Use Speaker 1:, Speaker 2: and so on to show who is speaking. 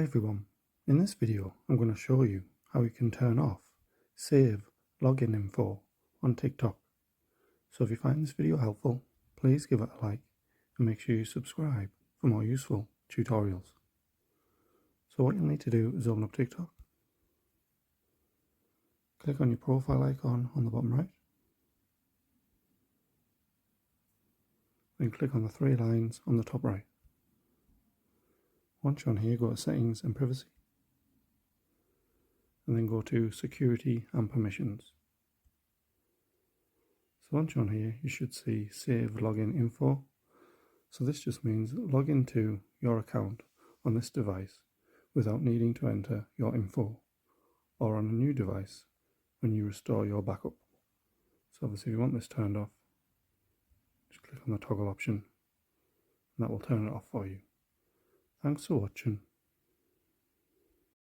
Speaker 1: everyone, in this video I'm going to show you how you can turn off Save Login Info on TikTok. So if you find this video helpful, please give it a like and make sure you subscribe for more useful tutorials. So what you'll need to do is open up TikTok, click on your profile icon on the bottom right, then click on the three lines on the top right. Once you're on here, go to Settings and Privacy, and then go to Security and Permissions. So once you're on here, you should see Save Login Info. So this just means log into your account on this device without needing to enter your info, or on a new device when you restore your backup. So obviously if you want this turned off, just click on the toggle option and that will turn it off for you. Thanks for watching.